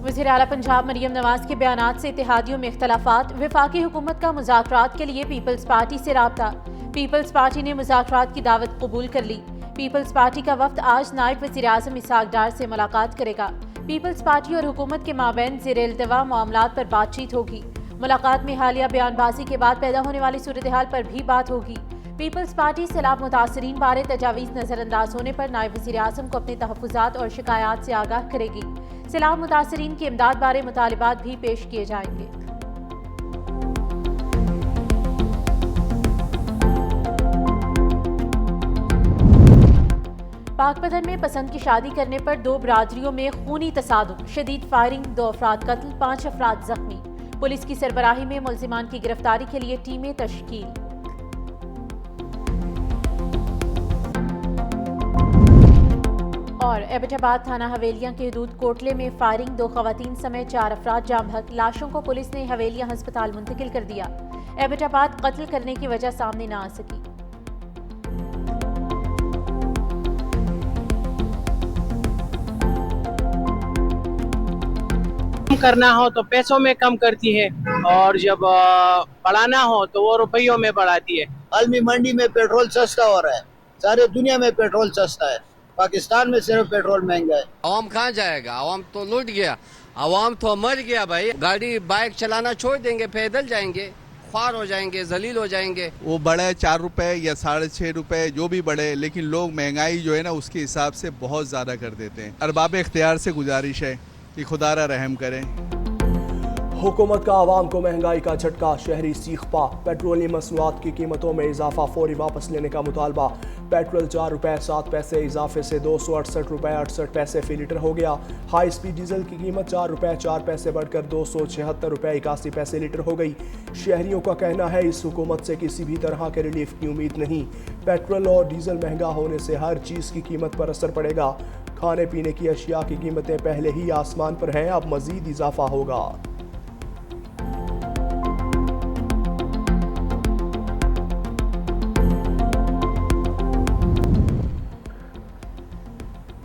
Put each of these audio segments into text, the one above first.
वज़ीर आला पंजाब मरियम नवाज के बयानात से इत्तेहादियों में इख्तलाफात, वफाकी हुकूमत का मुज़ाकरात के लिए पीपल्स पार्टी से राब्ता। पीपल्स पार्टी ने मुज़ाकरात की दावत कबूल कर ली। पीपल्स पार्टी का वफ्द आज नायब वज़ीर आज़म इसहाक डार से मुलाकात करेगा। पीपल्स पार्टी और हुकूमत के माबैन ज़ेर-ए-इल्तिवा मामलात पर बातचीत होगी। मुलाकात में हालिया बयानबाजी के बाद पैदा होने वाली सूरत हाल पर भी बात होगी। पीपल्स पार्टी सैलाब मुतासरीन बारे तजावीज़ नज़रअंदाज होने पर नायब वज़ीर आज़म को अपने तहफ़्फ़ुज़ात और शिकायत से आगाह करेगी। सैलाब मुतासरीन की इमदाद बारे मुतालिबात भी पेश किए जाएंगे। पाकपतन में पसंद की शादी करने पर 2 बरादरियों में खूनी तसादुम, शदीद फायरिंग, 2 अफराद कत्ल, 5 अफराद जख्मी। पुलिस की सरबराही में मुल्जिमान की गिरफ्तारी के लिए टीमें तश्कील। और एबटाबाद थाना हवेलियां के हदूद कोटले में फायरिंग, 2 खवातीन समेत 4 अफराद जाम बहक। लाशों को पुलिस ने हवेलियां हस्पताल मुंतकिल कर दिया। एबटाबाद कत्ल करने की वजह सामने न आ सकी। करना हो तो पैसों में कम करती है और जब बढ़ाना हो तो वो रुपयों में बढ़ाती है। आलमी मंडी में पेट्रोल सस्ता हो रहा है, सारे दुनिया में पेट्रोल सस्ता है, पाकिस्तान में सिर्फ पेट्रोल महंगा है। आवाम कहाँ जाएगा? आवाम तो लूट गया, आवाम तो मर गया भाई। गाड़ी बाइक चलाना छोड़ देंगे, पैदल जाएंगे, ख्वार हो जाएंगे, जलील हो जाएंगे। वो बढ़े 4 रुपए या 6.5 रुपए जो भी बढ़े, लेकिन लोग महंगाई जो है ना उसके हिसाब से बहुत ज़्यादा कर देते हैं। अरबाब इख्तियार से गुजारिश है कि खुदारा रहम करें। हुकूमत का आवाम को महंगाई का झटका, शहरी सीख पा। पेट्रोलियम मसनूआत की कीमतों में इजाफा फौरी वापस लेने का मुतालबा। पेट्रोल 4 रुपए 7 पैसे इजाफे से 268 रुपए 68 पैसे फी लीटर हो गया। हाई स्पीड डीजल की कीमत 4 रुपए 4 पैसे बढ़कर 276 रुपए 81 पैसे लीटर हो गई। शहरियों का कहना है इस हुकूमत से किसी भी तरह के रिलीफ की उम्मीद नहीं। पेट्रोल और डीजल महंगा होने से हर चीज़ की कीमत पर असर पड़ेगा। खाने पीने की अशिया की कीमतें पहले ही आसमान पर हैं, अब मजीद इजाफा होगा।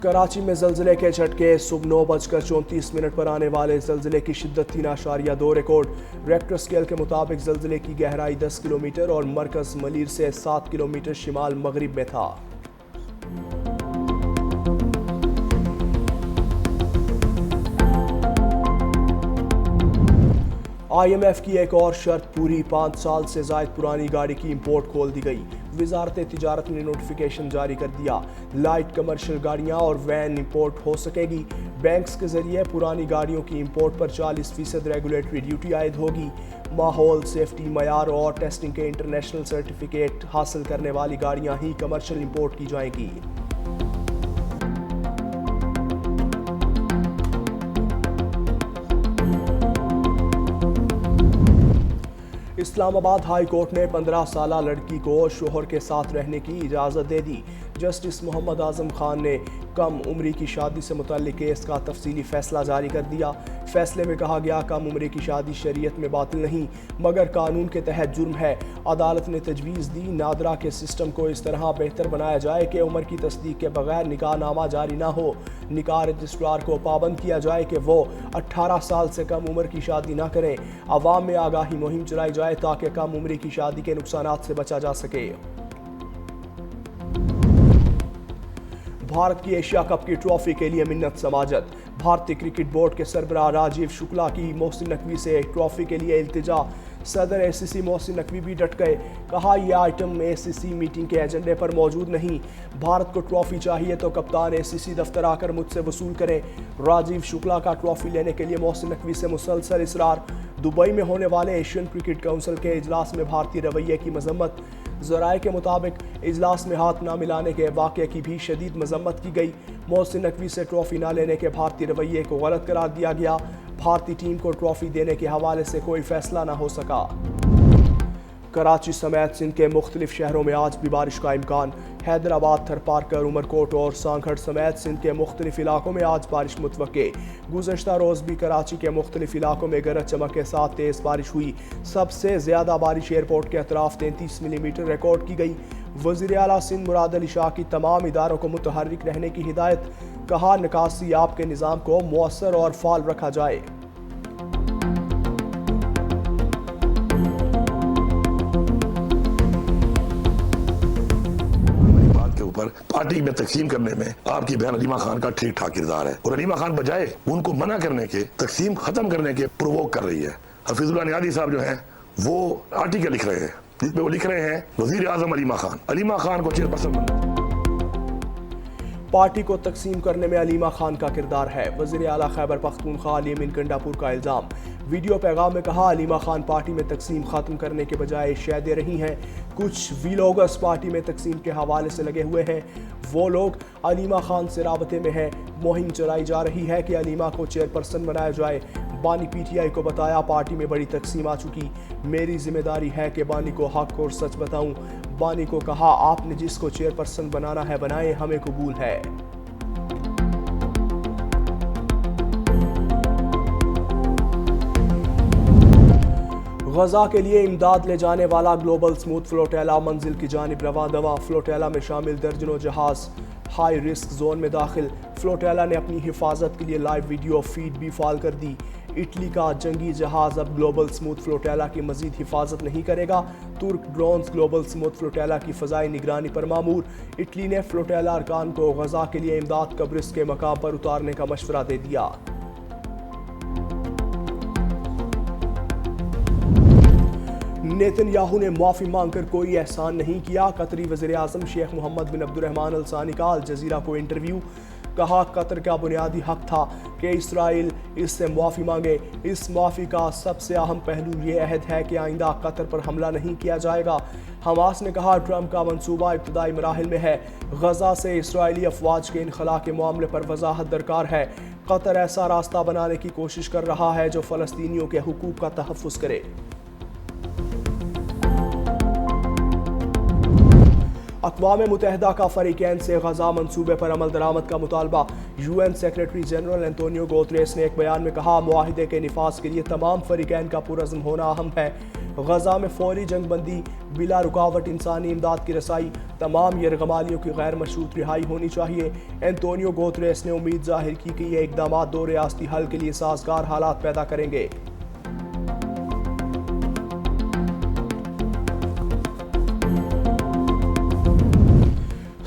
कराची में ज़लज़ले के झटके। सुबह 9:34 पर आने वाले ज़लज़ले की शिद्दत 3.2 रिकॉर्ड। रेक्टर स्केल के मुताबिक ज़लज़ले की गहराई 10 किलोमीटर और मरकज़ मलीर से 7 किलोमीटर शिमाल मगरिब में था। IMF की एक और शर्त पूरी, 5 साल से ज़ायद पुरानी गाड़ी की इंपोर्ट खोल दी गई। वजारत तिजारत ने नोटिफिकेशन जारी कर दिया, लाइट कमर्शियल गाड़ियां और वैन इंपोर्ट हो सकेगी। बैंक्स के जरिए पुरानी गाड़ियों की इंपोर्ट पर 40% रेगुलेटरी ड्यूटी आयद होगी। माहौल, सेफ्टी, मयार और टेस्टिंग के इंटरनेशनल सर्टिफिकेट हासिल करने वाली गाड़ियां ही कमर्शियल इंपोर्ट की जाएंगी। इस्लामाबाद हाई कोर्ट ने 15 साला लड़की को शोहर के साथ रहने की इजाज़त दे दी। जस्टिस मोहम्मद आज़म खान ने कम उम्री की शादी से मुतल्लिक केस का तफसीली फ़ैसला जारी कर दिया। फैसले में कहा गया कम उम्री की शादी शरीयत में बातिल नहीं मगर कानून के तहत जुर्म है। अदालत ने तजवीज़ दी नादरा के सिस्टम को इस तरह बेहतर बनाया जाए कि उम्र की तस्दीक के बगैर निकाह नामा जारी ना हो। निकाह रजिस्ट्रार को पाबंद किया जाए कि वो 18 साल से कम उम्र की शादी ना करें। अवाम में आगाही मुहिम चलाई जाए ताकि कम उम्री की शादी के नुकसानात से बचा जा सके। भारत की एशिया कप की ट्रॉफी के लिए मिन्नत समाजत। भारतीय क्रिकेट बोर्ड के सरबराह राजीव शुक्ला की मोहसिन नकवी से ट्रॉफी के लिए इल्तिजा। सदर ACC मोहसिन नकवी भी डट गए, कहा यह आइटम ACC मीटिंग के एजेंडे पर मौजूद नहीं। भारत को ट्रॉफी चाहिए तो कप्तान ACC दफ्तर आकर मुझसे वसूल करें। राजीव शुक्ला का ट्रॉफी लेने के लिए मोहसिन नकवी से मुसलसल इसरार। दुबई में होने वाले एशियन क्रिकेट काउंसिल के इजलास में भारतीय रवैये की मजम्मत। ज़राए के मुताबिक इजलास में हाथ ना मिलाने के वाक़े की भी शदीद मजम्मत की गई। मोहसिन नकवी से ट्रॉफी ना लेने के भारतीय रवैये को गलत करार दिया गया। भारतीय टीम को ट्रॉफी देने के हवाले से कोई फैसला ना हो सका। कराची समेत सिंध के मुख्तलिफ शहरों में आज भी बारिश का इम्कान। हैदराबाद, थरपारकर, उमरकोट और सांखड़ समेत सिंध के मुख्तलिफ इलाकों में आज बारिश मुतवक्के। गुज़श्ता रोज़ भी कराची के मुख्तलिफ इलाकों में गरज चमक के साथ तेज़ बारिश हुई। सबसे ज़्यादा बारिश एयरपोर्ट के अतराफ 33 मिलीमीटर रिकॉर्ड की गई। वज़ीर आला सिंध मुराद अली शाह की तमाम इदारों को मुतहर्रिक रहने की हिदायत। कहा निकासी आपके निज़ाम को मौसर और फाल रखा जाए। ऊपर पार्टी में तकसीम करने में आपकी बहन अलीमा खान का ठीक ठाक किरदार है और अलीमा खान बजाय उनको मना करने के, तकसीम खत्म करने के प्रोवोक कर रही है। हफीजुल्लाह नियाज़ी साहब जो हैं वो आर्टिकल लिख रहे हैं जिसमें वो लिख रहे हैं वजीर आजम अलीमा खान को चेयरपर्सन बनना। पार्टी को तकसीम करने में अलीमा खान का किरदार है, वज़ीर आला खैबर पख्तूनख्वा अली अमीन गंडापुर का इल्ज़ाम। वीडियो पैगाम में कहा अलीमा खान पार्टी में तकसीम खत्म करने के बजाय शय दे रही हैं। कुछ वीलोगर्स पार्टी में तकसीम के हवाले से लगे हुए हैं। वो लोग अलीमा खान से राबते में हैं। मुहिम चलाई जा रही है कि अलीमा को चेयरपर्सन बनाया जाए। बानी पीटीआई को बताया पार्टी में बड़ी तकसीम आ चुकी, मेरी जिम्मेदारी है कि बानी को हक और सच बताऊं। बानी को कहा आपने जिसको चेयरपर्सन बनाना है बनाए, हमें कबूल है। गजा के लिए इमदाद ले जाने वाला ग्लोबल स्मूथ फ्लोटेला मंजिल की जानिब रवा दवा। फ्लोटेला में शामिल दर्जनों जहाज हाई रिस्क जोन में दाखिल। फ्लोटेला ने अपनी हिफाजत के लिए लाइव वीडियो फीड भी फाल कर दी। इटली का जंगी जहाज अब ग्लोबल स्मूथ फ्लोटेला की मजीद हिफाजत नहीं करेगा। तुर्क ड्रोन्स ग्लोबल स्मूथ फ्लोटेला की फ़ज़ाई निगरानी पर मामूर। इटली ने फ्लोटेला अरकान को गजा के लिए इमदाद कब्रिस के मकाम पर उतारने का मशवरा दे दिया। नेतन्याहू ने माफ़ी मांगकर कोई एहसान नहीं किया। कतरी वज़ीर आज़म शेख मोहम्मद बिन अब्दुर्रहमान अल सानी का अल जज़ीरा को इंटरव्यू। कहा कतर का बुनियादी हक था कि इसराइल इससे माफ़ी मांगे। इस माफ़ी का सबसे अहम पहलू ये अहद है कि आइंदा कतर पर हमला नहीं किया जाएगा। हमास ने कहा ट्रंप का मंसूबा इब्तदाई मराहिल में है। गजा से इसराइली अफवाज के इनखला के मामले पर वजाहत दरकार है। कतर ऐसा रास्ता बनाने की कोशिश कर रहा है जो फ़लस्तीनियों के हुकूक का तहफ़्फ़ुज़ करे। अक़वाम मुत्तहिदा का फ़रीक़ैन से गजा मंसूबे पर अमल दरामद का मुतालबा। UN secretary general Antonio Guterres ने एक बयान में कहा मुआहिदे के निफाज के लिए तमाम फ़रीक़ैन का पुरअज़्म होना अहम है। गजा में फ़ौरी जंगबंदी, बिला रुकावट इंसानी इमदाद की रसाई, तमाम यरगमालियों की गैर मशरूत रिहाई होनी चाहिए। एंटोनियो गुतेरेस ने उम्मीद जाहिर की कि ये इक़दाम दो रियासती हल के लिए साजगार हालात पैदा करेंगे।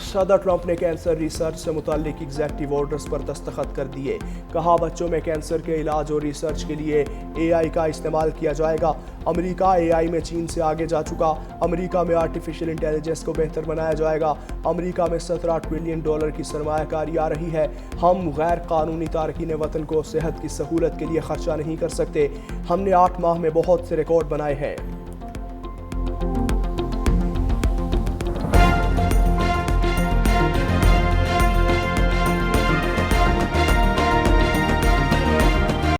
सदर ट्रंप ने कैंसर रिसर्च से मुताल्लिक एग्जेक्टिव ऑर्डर्स पर दस्तखत कर दिए। कहा बच्चों में कैंसर के इलाज और रिसर्च के लिए AI का इस्तेमाल किया जाएगा। अमेरिका AI में चीन से आगे जा चुका। अमेरिका में आर्टिफिशियल इंटेलिजेंस को बेहतर बनाया जाएगा। अमेरिका में $17 ट्रिलियन की सरमायाकारी आ रही है। हम गैर कानूनी तारकीन वतन को सेहत की सहूलत के लिए खर्चा नहीं कर सकते। हमने 8 माह में बहुत से रिकॉर्ड बनाए हैं।